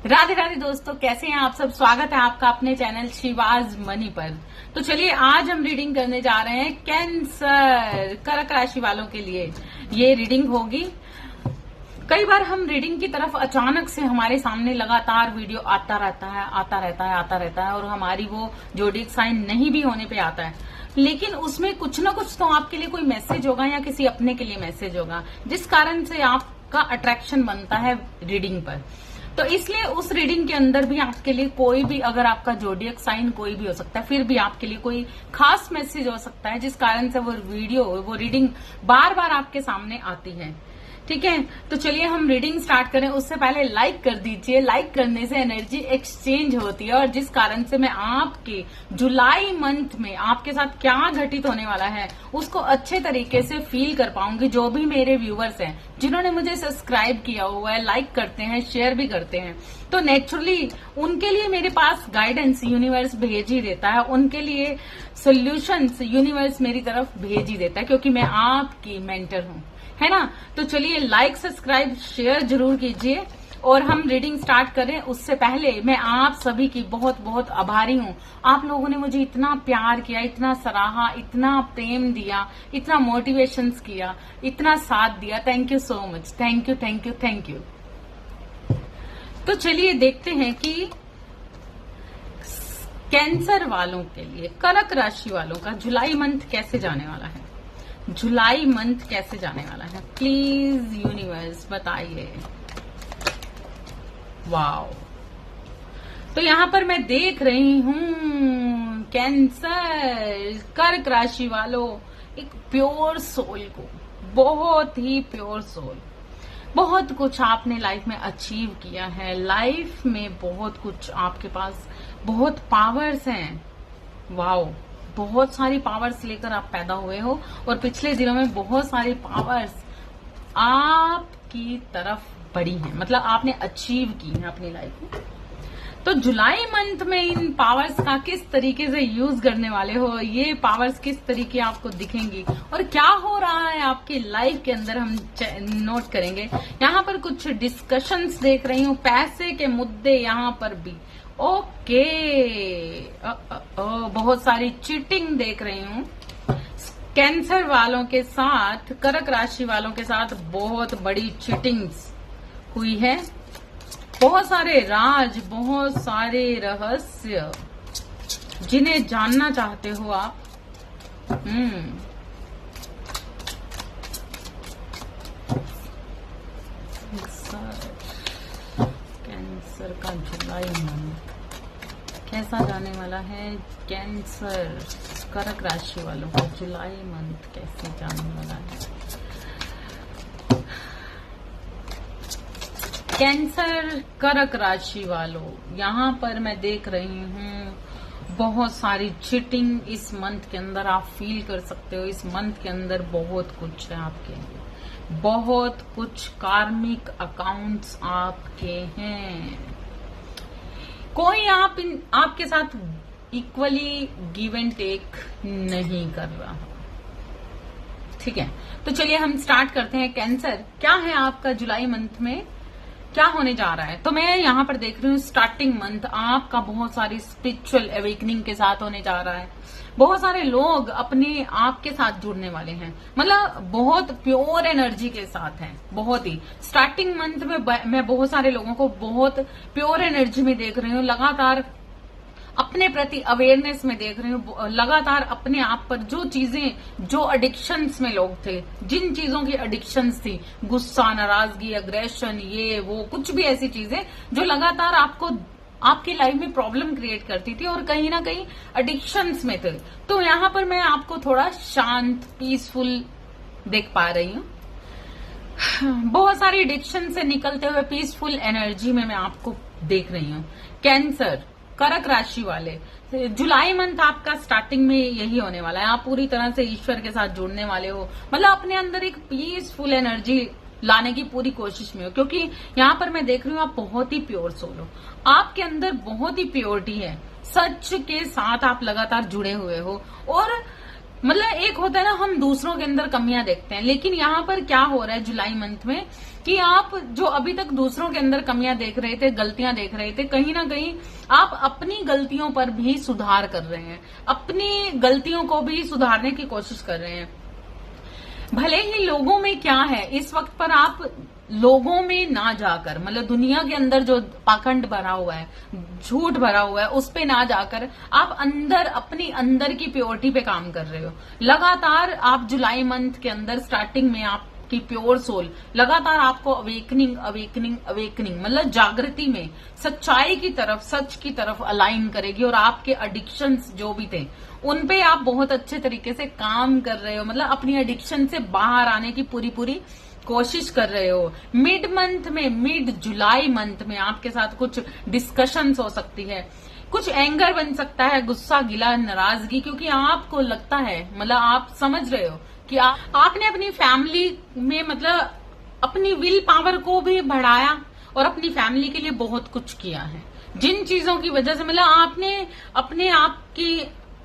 राधे राधे दोस्तों, कैसे हैं आप सब। स्वागत है आपका अपने चैनल शिवाज मनी पर। तो चलिए आज हम रीडिंग करने जा रहे हैं कैंसर कर्क राशि वालों के लिए। ये रीडिंग होगी। कई बार हम रीडिंग की तरफ अचानक से हमारे सामने लगातार वीडियो आता रहता है और हमारी वो जोडिक साइन नहीं भी होने पे आता है, लेकिन उसमें कुछ ना कुछ तो आपके लिए कोई मैसेज होगा या किसी अपने के लिए मैसेज होगा, जिस कारण से आपका अट्रैक्शन बनता है रीडिंग पर। तो इसलिए उस रीडिंग के अंदर भी आपके लिए कोई भी, अगर आपका जोडियक साइन कोई भी हो सकता है, फिर भी आपके लिए कोई खास मैसेज हो सकता है, जिस कारण से वो रीडिंग बार बार आपके सामने आती है। ठीक है, तो चलिए हम रीडिंग स्टार्ट करें। उससे पहले लाइक कर दीजिए। लाइक करने से एनर्जी एक्सचेंज होती है और जिस कारण से मैं आपके जुलाई मंथ में आपके साथ क्या घटित होने वाला है उसको अच्छे तरीके से फील कर पाऊंगी। जो भी मेरे व्यूवर्स हैं, जिन्होंने मुझे सब्सक्राइब किया हुआ है, लाइक करते हैं, शेयर भी करते हैं, तो नेचुरली उनके लिए मेरे पास गाइडेंस यूनिवर्स भेज ही देता है, उनके लिए सोल्यूशंस यूनिवर्स मेरी तरफ भेज ही देता है, क्योंकि मैं आपकी मेंटर हूं, है ना। तो चलिए लाइक, सब्सक्राइब, शेयर जरूर कीजिए और हम रीडिंग स्टार्ट करें। उससे पहले मैं आप सभी की बहुत बहुत आभारी हूं। आप लोगों ने मुझे इतना प्यार किया, इतना सराहा, इतना प्रेम दिया, इतना मोटिवेशंस किया, इतना साथ दिया। Thank you so much. Thank you, thank you, thank you. तो चलिए देखते हैं कि कैंसर वालों के लिए, कर्क राशि वालों का जुलाई मंथ कैसे जाने वाला है। जुलाई मंथ कैसे जाने वाला है, प्लीज यूनिवर्स बताइए। वाओ, तो यहां पर मैं देख रही हूं कैंसर कर्क राशि वालों, एक प्योर सोल को, बहुत ही प्योर सोल। बहुत कुछ आपने लाइफ में अचीव किया है, लाइफ में बहुत कुछ आपके पास, बहुत पावर्स हैं। वाओ, बहुत सारी पावर्स लेकर आप पैदा हुए हो और पिछले दिनों में बहुत सारी पावर्स आपकी तरफ बढ़ी हैं, मतलब आपने अचीव की है अपनी लाइफ में। तो जुलाई मंथ में इन पावर्स का किस तरीके से यूज करने वाले हो, ये पावर्स किस तरीके आपको दिखेंगी और क्या हो रहा है आपकी लाइफ के अंदर, हम नोट करेंगे। यहाँ पर कुछ डिस्कशंस देख रही हूँ, पैसे के मुद्दे यहाँ पर भी। ओके, बहुत सारी चीटिंग देख रही हूँ कैंसर वालों के साथ, कर्क राशि वालों के साथ बहुत बड़ी चीटिंग्स हुई है। बहुत सारे राज, बहुत सारे रहस्य जिन्हें जानना चाहते हो आप। कैंसर का जुलाई मंथ कैसा जाने वाला है। कैंसर कर्क राशि वालों का जुलाई मंथ कैसे जाने वाला है। कैंसर कर्क राशि वालों, यहाँ पर मैं देख रही हूँ बहुत सारी चीटिंग इस मंथ के अंदर आप फील कर सकते हो। इस मंथ के अंदर बहुत कुछ है आपके लिए, बहुत कुछ कार्मिक अकाउंट्स आपके हैं। कोई आपके साथ इक्वली गिव एंड टेक नहीं कर रहा। ठीक है, तो चलिए हम स्टार्ट करते हैं। कैंसर, क्या है आपका जुलाई मंथ में, क्या होने जा रहा है। तो मैं यहाँ पर देख रही हूँ स्टार्टिंग मंथ आपका बहुत सारी स्पिरिचुअल अवेकनिंग के साथ होने जा रहा है। बहुत सारे लोग अपने आप के साथ जुड़ने वाले हैं, मतलब बहुत प्योर एनर्जी के साथ हैं। बहुत ही स्टार्टिंग मंथ में मैं बहुत सारे लोगों को बहुत प्योर एनर्जी में देख रही हूँ। लगातार अपने प्रति अवेयरनेस में देख रही हूँ, लगातार अपने आप पर जो चीजें, जो एडिक्शंस में लोग थे, जिन चीजों की एडिक्शंस थी, गुस्सा, नाराजगी, अग्रेशन, ये वो कुछ भी ऐसी चीजें जो लगातार आपको आपकी लाइफ में प्रॉब्लम क्रिएट करती थी और कहीं ना कहीं एडिक्शंस में थे। तो यहाँ पर मैं आपको थोड़ा शांत, पीसफुल देख पा रही हूँ। बहुत सारी एडिक्शन से निकलते हुए पीसफुल एनर्जी में मैं आपको देख रही हूँ। कैंसर कर्क राशि वाले, जुलाई मंथ आपका स्टार्टिंग में यही होने वाला है। आप पूरी तरह से ईश्वर के साथ जुड़ने वाले हो, मतलब अपने अंदर एक पीसफुल एनर्जी लाने की पूरी कोशिश में हो, क्योंकि यहाँ पर मैं देख रही हूँ आप बहुत ही प्योर सोल हो, आपके अंदर बहुत ही प्योरिटी है, सच के साथ आप लगातार जुड़े हुए हो और मतलब एक होता है ना, हम दूसरों के अंदर कमियां देखते हैं, लेकिन यहाँ पर क्या हो रहा है जुलाई मंथ में कि आप जो अभी तक दूसरों के अंदर कमियां देख रहे थे, गलतियां देख रहे थे, कहीं ना कहीं आप अपनी गलतियों पर भी सुधार कर रहे हैं, अपनी गलतियों को भी सुधारने की कोशिश कर रहे हैं। भले ही लोगों में क्या है इस वक्त पर, आप लोगों में ना जाकर, मतलब दुनिया के अंदर जो पाखंड भरा हुआ है, झूठ भरा हुआ है, उस पे ना जाकर आप अंदर, अपनी अंदर की प्योरिटी पे काम कर रहे हो। लगातार आप जुलाई मंथ के अंदर स्टार्टिंग में आपकी प्योर सोल लगातार आपको अवेकनिंग अवेकनिंग अवेकनिंग मतलब जागृति में सच्चाई की तरफ, सच की तरफ अलाइन करेगी, और आपके एडिक्शंस जो भी थे उन पे आप बहुत अच्छे तरीके से काम कर रहे हो, मतलब अपनी एडिक्शन से बाहर आने की पूरी कोशिश कर रहे हो। मिड मंथ में, मिड जुलाई मंथ में आपके साथ कुछ डिस्कशंस हो सकती है, कुछ एंगर बन सकता है, गुस्सा, गिला, नाराजगी, क्योंकि आपको लगता है, मतलब आप समझ रहे हो कि आपने अपनी फैमिली में, मतलब अपनी विल पावर को भी बढ़ाया और अपनी फैमिली के लिए बहुत कुछ किया है, जिन चीजों की वजह से, मतलब आपने अपने आप की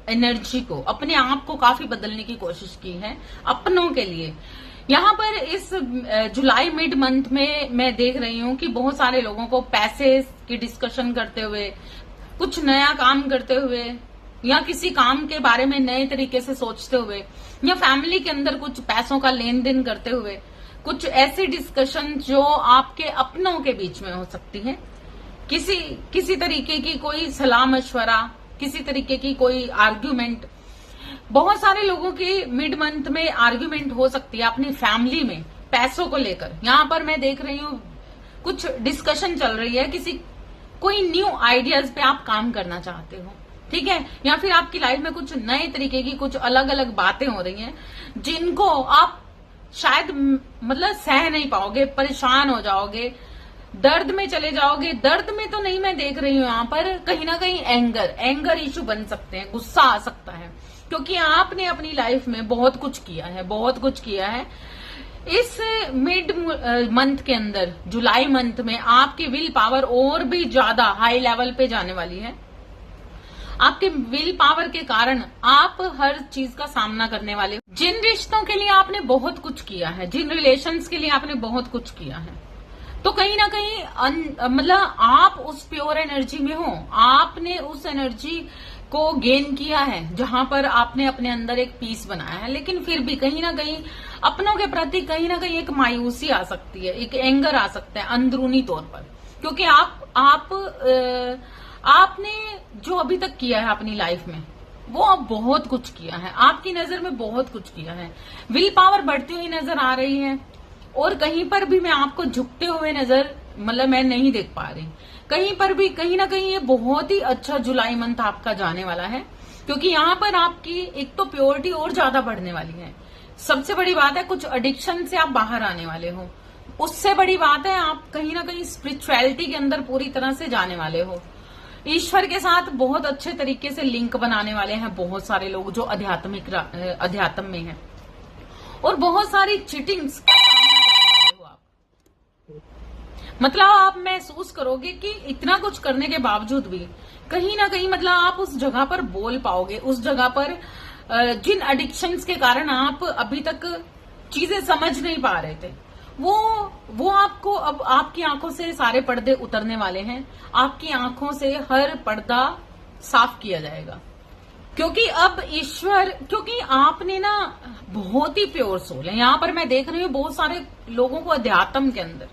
एनर्जी को, अपने आप को काफी बदलने की कोशिश की है अपनों के लिए। यहाँ पर इस जुलाई मिड मंथ में मैं देख रही हूँ कि बहुत सारे लोगों को पैसे की डिस्कशन करते हुए, कुछ नया काम करते हुए, या किसी काम के बारे में नए तरीके से सोचते हुए, या फैमिली के अंदर कुछ पैसों का लेन देन करते हुए, कुछ ऐसी डिस्कशन जो आपके अपनों के बीच में हो सकती है, किसी तरीके की कोई सलाह मशवरा, किसी तरीके की कोई आर्ग्यूमेंट। बहुत सारे लोगों की मिड मंथ में आर्ग्यूमेंट हो सकती है अपनी फैमिली में पैसों को लेकर। यहाँ पर मैं देख रही हूँ कुछ डिस्कशन चल रही है, कोई न्यू आइडियाज पे आप काम करना चाहते हो, ठीक है, या फिर आपकी लाइफ में कुछ नए तरीके की कुछ अलग अलग बातें हो रही हैं जिनको आप शायद मतलब सह नहीं पाओगे, परेशान हो जाओगे, दर्द में चले जाओगे। दर्द में तो नहीं मैं देख रही हूँ, यहाँ पर कहीं ना कहीं एंगर इशू बन सकते हैं, गुस्सा आ सकता है, क्योंकि आपने अपनी लाइफ में बहुत कुछ किया है। इस मिड मंथ के अंदर, जुलाई मंथ में, आपकी विल पावर और भी ज्यादा हाई लेवल पे जाने वाली है। आपके विल पावर के कारण आप हर चीज का सामना करने वाले हो। जिन रिश्तों के लिए आपने बहुत कुछ किया है, जिन रिलेशंस के लिए आपने बहुत कुछ किया है, तो कहीं ना कहीं मतलब आप उस प्योर एनर्जी में हो, आपने उस एनर्जी को गेन किया है जहां पर आपने अपने अंदर एक पीस बनाया है। लेकिन फिर भी कहीं ना कहीं अपनों के प्रति कहीं ना कहीं एक मायूसी आ सकती है, एक एंगर आ सकता है अंदरूनी तौर पर, क्योंकि आपने जो अभी तक किया है अपनी लाइफ में, वो अब बहुत कुछ किया है, आपकी नजर में बहुत कुछ किया है। विल पावर बढ़ती हुई नजर आ रही है, और कहीं पर भी मैं आपको झुकते हुए नजर, मतलब मैं नहीं देख पा रही। कहीं पर भी कहीं ना कहीं ये बहुत ही अच्छा जुलाई मंथ आपका जाने वाला है, क्योंकि यहाँ पर आपकी एक तो प्योरिटी और ज्यादा बढ़ने वाली है। सबसे बड़ी बात है, कुछ एडिक्शन से आप बाहर आने वाले हो। उससे बड़ी बात है, आप कहीं ना कहीं स्पिरिचुअलिटी के अंदर पूरी तरह से जाने वाले हो। ईश्वर के साथ बहुत अच्छे तरीके से लिंक बनाने वाले हैं बहुत सारे लोग जो अध्यात्म में हैं, और बहुत सारी चीटिंग्स का सामना करने वाले हो आप। मतलब आप महसूस करोगे कि इतना कुछ करने के बावजूद भी कहीं ना कहीं, मतलब आप उस जगह पर बोल पाओगे, उस जगह पर जिन एडिक्शंस के कारण आप अभी तक चीजें समझ नहीं पा रहे थे, वो आपको अब आपकी आंखों से सारे पर्दे उतरने वाले हैं। आपकी आंखों से हर पर्दा साफ किया जाएगा, क्योंकि अब ईश्वर, क्योंकि आपने ना बहुत ही प्योर सोल है। यहाँ पर मैं देख रही हूँ बहुत सारे लोगों को अध्यात्म के अंदर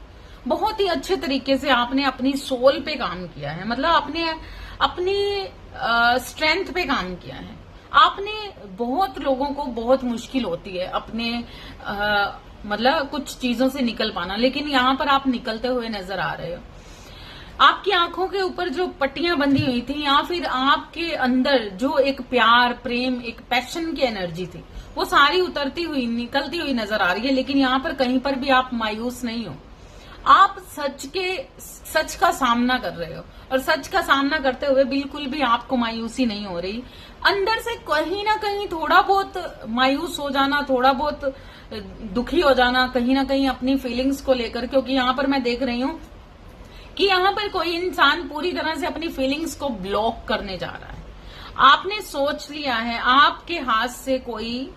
बहुत ही अच्छे तरीके से आपने अपनी सोल पे काम किया है, मतलब अपनी स्ट्रेंथ पे काम किया है। आपने बहुत लोगों को, बहुत मुश्किल होती है अपने मतलब कुछ चीजों से निकल पाना, लेकिन यहाँ पर आप निकलते हुए नजर आ रहे हो। आपकी आंखों के ऊपर जो पट्टियां बंधी हुई थी, या फिर आपके अंदर जो एक प्यार, प्रेम, एक पैशन की एनर्जी थी, वो सारी उतरती हुई, निकलती हुई नजर आ रही है। लेकिन यहाँ पर कहीं पर भी आप मायूस नहीं हो, आप सच का सामना कर रहे हो, और सच का सामना करते हुए बिल्कुल भी आपको मायूसी नहीं हो रही। अंदर से कहीं ना कहीं थोड़ा बहुत मायूस हो जाना, थोड़ा बहुत दुखी हो जाना कहीं ना कहीं अपनी फीलिंग्स को लेकर, क्योंकि यहाँ पर मैं देख रही हूँ कि यहाँ पर कोई इंसान पूरी तरह से अपनी फीलिंग्स को ब्लॉक करने जा रहा है। आपने सोच लिया है, आपके हाथ से कोई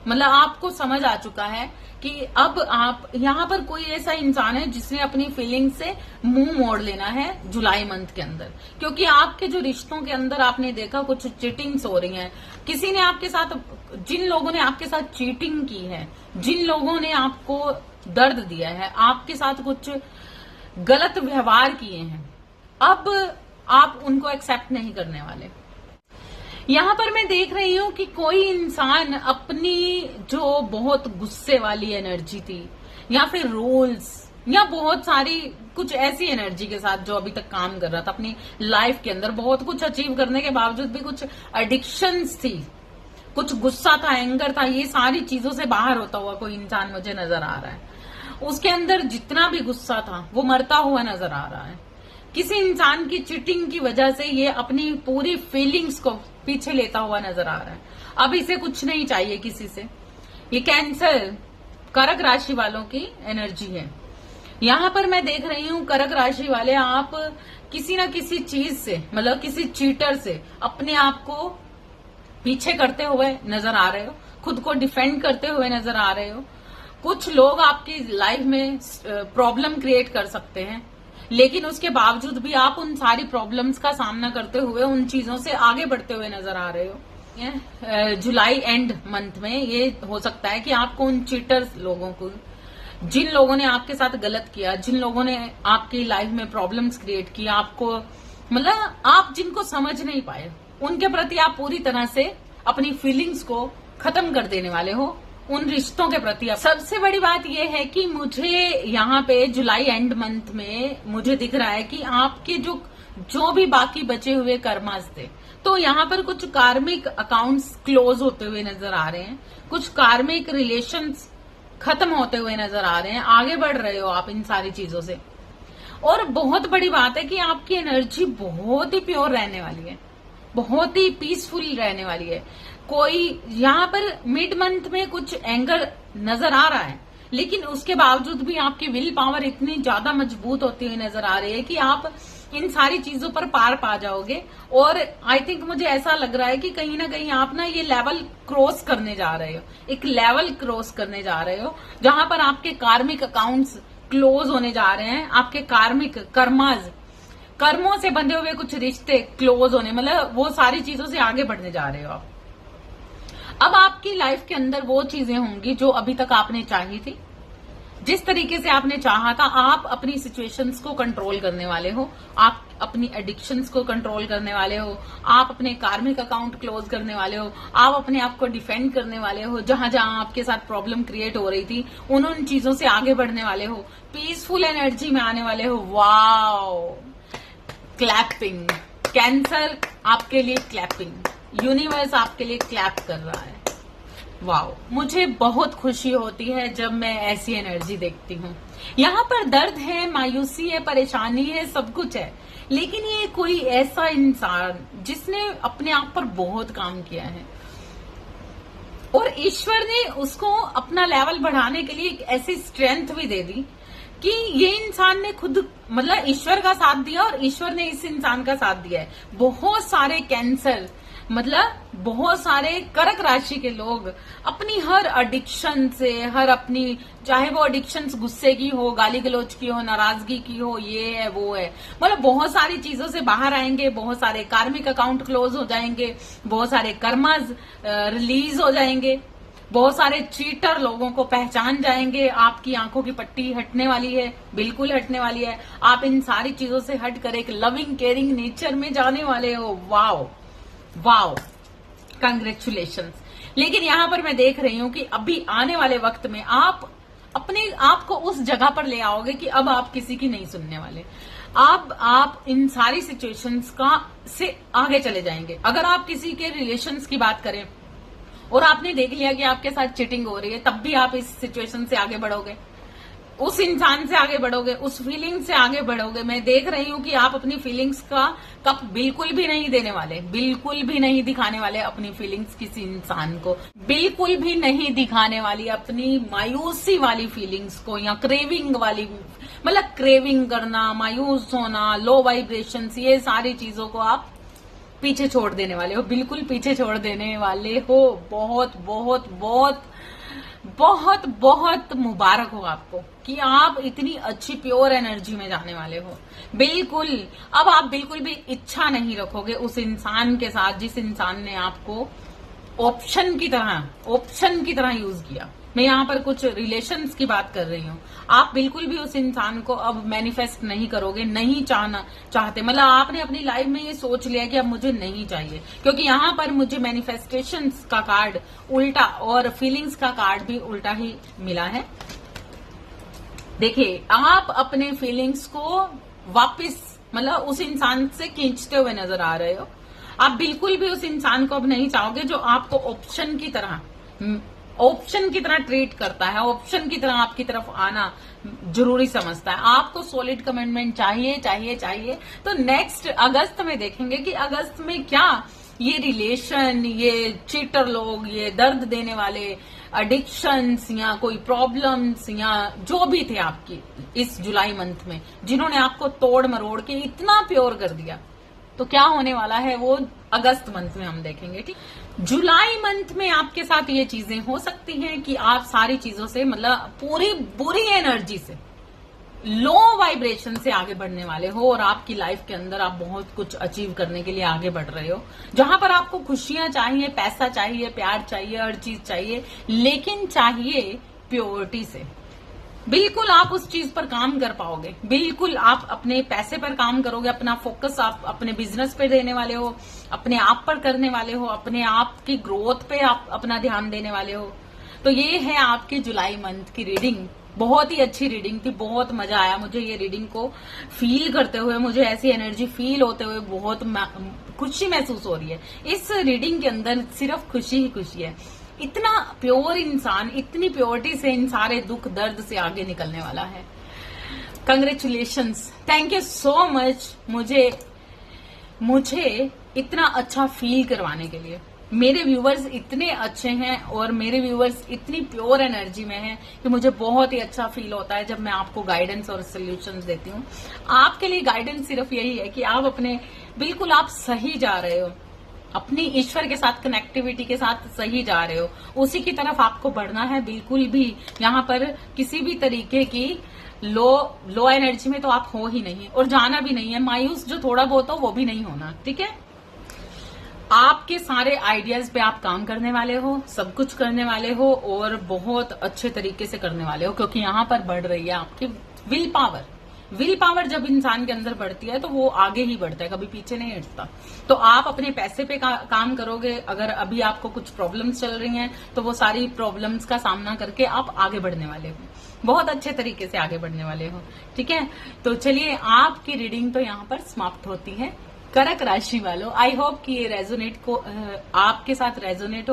मतलब आपको समझ आ चुका है कि अब आप यहाँ पर कोई ऐसा इंसान है जिसने अपनी फीलिंग से मुंह मोड़ लेना है जुलाई मंथ के अंदर, क्योंकि आपके जो रिश्तों के अंदर आपने देखा कुछ चीटिंग्स हो रही हैं। किसी ने आपके साथ, जिन लोगों ने आपके साथ चीटिंग की है, जिन लोगों ने आपको दर्द दिया है, आपके साथ कुछ गलत व्यवहार किए हैं, अब आप उनको एक्सेप्ट नहीं करने वाले। यहाँ पर मैं देख रही हूँ कि कोई इंसान अपनी जो बहुत गुस्से वाली एनर्जी थी या फिर रोल्स या बहुत सारी कुछ ऐसी एनर्जी के साथ जो अभी तक काम कर रहा था अपनी लाइफ के अंदर, बहुत कुछ अचीव करने के बावजूद भी कुछ एडिक्शंस थी, कुछ गुस्सा था, एंगर था, ये सारी चीजों से बाहर होता हुआ कोई इंसान मुझे नजर आ रहा है। उसके अंदर जितना भी गुस्सा था वो मरता हुआ नजर आ रहा है। किसी इंसान की चीटिंग की वजह से ये अपनी पूरी फीलिंग्स को पीछे लेता हुआ नजर आ रहा है। अब इसे कुछ नहीं चाहिए किसी से। ये कैंसर कर्क राशि वालों की एनर्जी है। यहाँ पर मैं देख रही हूँ कर्क राशि वाले, आप किसी ना किसी चीज से, मतलब किसी चीटर से अपने आप को पीछे करते हुए नजर आ रहे हो, खुद को डिफेंड करते हुए नजर आ रहे हो। कुछ लोग आपकी लाइफ में प्रॉब्लम क्रिएट कर सकते हैं, लेकिन उसके बावजूद भी आप उन सारी प्रॉब्लम्स का सामना करते हुए उन चीजों से आगे बढ़ते हुए नजर आ रहे हो। जुलाई एंड मंथ में ये हो सकता है कि आपको उन चीटर्स लोगों को, जिन लोगों ने आपके साथ गलत किया, जिन लोगों ने आपकी लाइफ में प्रॉब्लम्स क्रिएट की, आपको मतलब आप जिनको समझ नहीं पाए, उनके प्रति आप पूरी तरह से अपनी फीलिंग्स को खत्म कर देने वाले हो। उन रिश्तों के प्रति सबसे बड़ी बात यह है कि मुझे यहाँ पे जुलाई एंड मंथ में मुझे दिख रहा है कि आपके जो भी बाकी बचे हुए कर्मास थे, तो यहाँ पर कुछ कार्मिक अकाउंट्स क्लोज होते हुए नजर आ रहे हैं, कुछ कार्मिक रिलेशंस खत्म होते हुए नजर आ रहे हैं। आगे बढ़ रहे हो आप इन सारी चीजों से। और बहुत बड़ी बात है कि आपकी एनर्जी बहुत ही प्योर रहने वाली है, बहुत ही पीसफुल रहने वाली है। कोई यहाँ पर मिड मंथ में कुछ एंगर नजर आ रहा है, लेकिन उसके बावजूद भी आपकी विल पावर इतनी ज्यादा मजबूत होती हुई नजर आ रही है कि आप इन सारी चीजों पर पार पा जाओगे। और आई थिंक मुझे ऐसा लग रहा है कि कहीं ना कहीं आप ना ये लेवल क्रॉस करने जा रहे हो, एक लेवल क्रॉस करने जा रहे हो जहां पर आपके कार्मिक अकाउंट्स क्लोज होने जा रहे हैं, आपके कार्मिक कर्मों से बंधे हुए कुछ रिश्ते क्लोज होने, मतलब वो सारी चीजों से आगे बढ़ने जा रहे हो आप। अब आपकी लाइफ के अंदर वो चीजें होंगी जो अभी तक आपने चाही थी, जिस तरीके से आपने चाहा था। आप अपनी सिचुएशंस को कंट्रोल करने वाले हो, आप अपनी एडिक्शंस को कंट्रोल करने वाले हो, आप अपने कार्मिक अकाउंट क्लोज करने वाले हो, आप अपने आप को डिफेंड करने वाले हो। जहां जहां आपके साथ प्रॉब्लम क्रिएट हो रही थी उन चीजों से आगे बढ़ने वाले हो, पीसफुल एनर्जी में आने वाले हो। Wow, clapping. कैंसर आपके लिए क्लैपिंग, यूनिवर्स आपके लिए क्लैप कर रहा है। वाओ, मुझे बहुत खुशी होती है जब मैं ऐसी एनर्जी देखती हूँ। यहाँ पर दर्द है, मायूसी है, परेशानी है, सब कुछ है, लेकिन ये कोई ऐसा इंसान जिसने अपने आप पर बहुत काम किया है और ईश्वर ने उसको अपना लेवल बढ़ाने के लिए एक ऐसी स्ट्रेंथ भी दे दी कि ये इंसान ने खुद मतलब ईश्वर का साथ दिया और ईश्वर ने इस इंसान का साथ दिया है। बहुत सारे कैंसर मतलब बहुत सारे कर्क राशि के लोग अपनी हर एडिक्शन से, हर अपनी, चाहे वो एडिक्शन गुस्से की हो, गाली गलौज की हो, नाराजगी की हो, ये है वो है, मतलब बहुत सारी चीजों से बाहर आएंगे। बहुत सारे कार्मिक अकाउंट क्लोज हो जाएंगे, बहुत सारे कर्मास रिलीज हो जाएंगे, बहुत सारे चीटर लोगों को पहचान जाएंगे। आपकी आंखों की पट्टी हटने वाली है, बिल्कुल हटने वाली है। आप इन सारी चीजों से हटकर एक लविंग केयरिंग नेचर में जाने वाले हो। Wow wow, congratulations. लेकिन यहाँ पर मैं देख रही हूँ कि अभी आने वाले वक्त में आप अपने आप को उस जगह पर ले आओगे कि अब आप किसी की नहीं सुनने वाले। आप इन सारी सिचुएशंस का से आगे चले जाएंगे। अगर आप किसी के रिलेशंस की बात करें और आपने देख लिया कि आपके साथ चीटिंग हो रही है, तब भी आप इस सिचुएशन से आगे बढ़ोगे, उस इंसान से आगे बढ़ोगे, उस फीलिंग से आगे बढ़ोगे। मैं देख रही हूँ कि आप अपनी फीलिंग्स का कप बिल्कुल भी नहीं देने वाले, बिल्कुल भी नहीं दिखाने वाले अपनी फीलिंग्स किसी इंसान को, बिल्कुल भी नहीं दिखाने वाली अपनी मायूसी वाली फीलिंग्स को या क्रेविंग वाली, मतलब क्रेविंग करना, मायूस होना, लो वाइब्रेशंस, ये सारी चीजों को आप पीछे छोड़ देने वाले हो, बिल्कुल पीछे छोड़ देने वाले हो। बहुत बहुत बहुत बहुत बहुत मुबारक हो आपको कि आप इतनी अच्छी प्योर एनर्जी में जाने वाले हो। बिल्कुल अब आप बिल्कुल भी इच्छा नहीं रखोगे उस इंसान के साथ जिस इंसान ने आपको ऑप्शन की तरह यूज किया। मैं यहाँ पर कुछ रिलेशंस की बात कर रही हूँ। आप बिल्कुल भी उस इंसान को अब मैनिफेस्ट नहीं करोगे, नहीं चाहते, मतलब आपने अपनी लाइफ में ये सोच लिया कि अब मुझे नहीं चाहिए, क्योंकि यहाँ पर मुझे मैनिफेस्टेशंस का कार्ड उल्टा और फीलिंग्स का कार्ड भी उल्टा ही मिला है। देखिए आप अपने फीलिंग्स को वापस मतलब उस इंसान से खींचते हुए नजर आ रहे हो। आप बिल्कुल भी उस इंसान को अब नहीं चाहोगे जो आपको ऑप्शन की तरह ट्रीट करता है, ऑप्शन की तरह आपकी तरफ आना जरूरी समझता है। आपको सॉलिड कमिटमेंट चाहिए चाहिए चाहिए। तो नेक्स्ट अगस्त में देखेंगे कि अगस्त में क्या ये रिलेशन, ये चीटर लोग, ये दर्द देने वाले एडिक्शंस या कोई प्रॉब्लम्स या जो भी थे आपकी इस जुलाई मंथ में, जिन्होंने आपको तोड़ मरोड़ के इतना प्योर कर दिया, तो क्या होने वाला है वो अगस्त मंथ में हम देखेंगे। ठीक, जुलाई मंथ में आपके साथ ये चीजें हो सकती हैं कि आप सारी चीजों से मतलब पूरी बुरी एनर्जी से, लो वाइब्रेशन से आगे बढ़ने वाले हो और आपकी लाइफ के अंदर आप बहुत कुछ अचीव करने के लिए आगे बढ़ रहे हो। जहां पर आपको खुशियां चाहिए, पैसा चाहिए, प्यार चाहिए, हर चीज चाहिए, लेकिन चाहिए प्योरिटी से। बिल्कुल आप उस चीज पर काम कर पाओगे, बिल्कुल आप अपने पैसे पर काम करोगे, अपना फोकस आप अपने बिजनेस पे देने वाले हो, अपने आप पर करने वाले हो, अपने आप की ग्रोथ पे आप अपना ध्यान देने वाले हो। तो ये है आपकी जुलाई मंथ की रीडिंग। बहुत ही अच्छी रीडिंग थी, बहुत मजा आया मुझे ये रीडिंग को फील करते हुए, मुझे ऐसी एनर्जी फील होते हुए बहुत खुशी महसूस हो रही है। इस रीडिंग के अंदर सिर्फ खुशी ही खुशी है। इतना प्योर इंसान इतनी प्योरिटी से इन सारे दुख दर्द से आगे निकलने वाला है। Congratulations, thank you so much मुझे इतना अच्छा फील करवाने के लिए। मेरे व्यूवर्स इतने अच्छे हैं और मेरे व्यूवर्स इतनी प्योर एनर्जी में हैं कि मुझे बहुत ही अच्छा फील होता है जब मैं आपको गाइडेंस और सोल्यूशंस देती हूँ। आपके लिए गाइडेंस सिर्फ यही है कि आप अपने बिल्कुल आप सही जा रहे हो, अपनी ईश्वर के साथ कनेक्टिविटी के साथ सही जा रहे हो, उसी की तरफ आपको बढ़ना है। बिल्कुल भी यहाँ पर किसी भी तरीके की लो एनर्जी में तो आप हो ही नहीं और जाना भी नहीं है। मायूस जो थोड़ा बहुत हो वो भी नहीं होना, ठीक है। आपके सारे आइडियाज पे आप काम करने वाले हो, सब कुछ करने वाले हो और बहुत अच्छे तरीके से करने वाले हो, क्योंकि यहाँ पर बढ़ रही है आपकी विल पावर। विल पावर जब इंसान के अंदर बढ़ती है तो वो आगे ही बढ़ता है, कभी पीछे नहीं हटता। तो आप अपने पैसे पे काम करोगे। अगर अभी आपको कुछ प्रॉब्लम्स चल रही हैं तो वो सारी प्रॉब्लम्स का सामना करके आप आगे बढ़ने वाले हो, बहुत अच्छे तरीके से आगे बढ़ने वाले हो, ठीक है। तो चलिए आपकी रीडिंग तो यहाँ पर समाप्त होती है। कर्क राशि वालों, आई होप कि ये रेजोनेट को आपके साथ रेजोनेट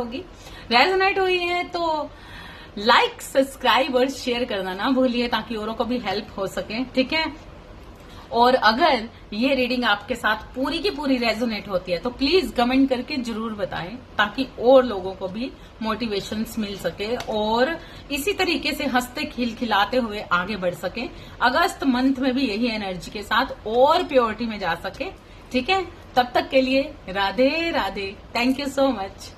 हुई है तो लाइक, सब्सक्राइब और शेयर करना ना भूलिए ताकि औरों को भी हेल्प हो सके, ठीक है। और अगर ये रीडिंग आपके साथ पूरी की पूरी रेजोनेट होती है तो प्लीज कमेंट करके जरूर बताएं ताकि और लोगों को भी मोटिवेशंस मिल सके और इसी तरीके से हंसते खिलखिलाते हुए आगे बढ़ सके। अगस्त मंथ में भी यही एनर्जी के साथ और प्योरिटी में जा सके, ठीक है। तब तक के लिए Radhe Radhe, thank you so much.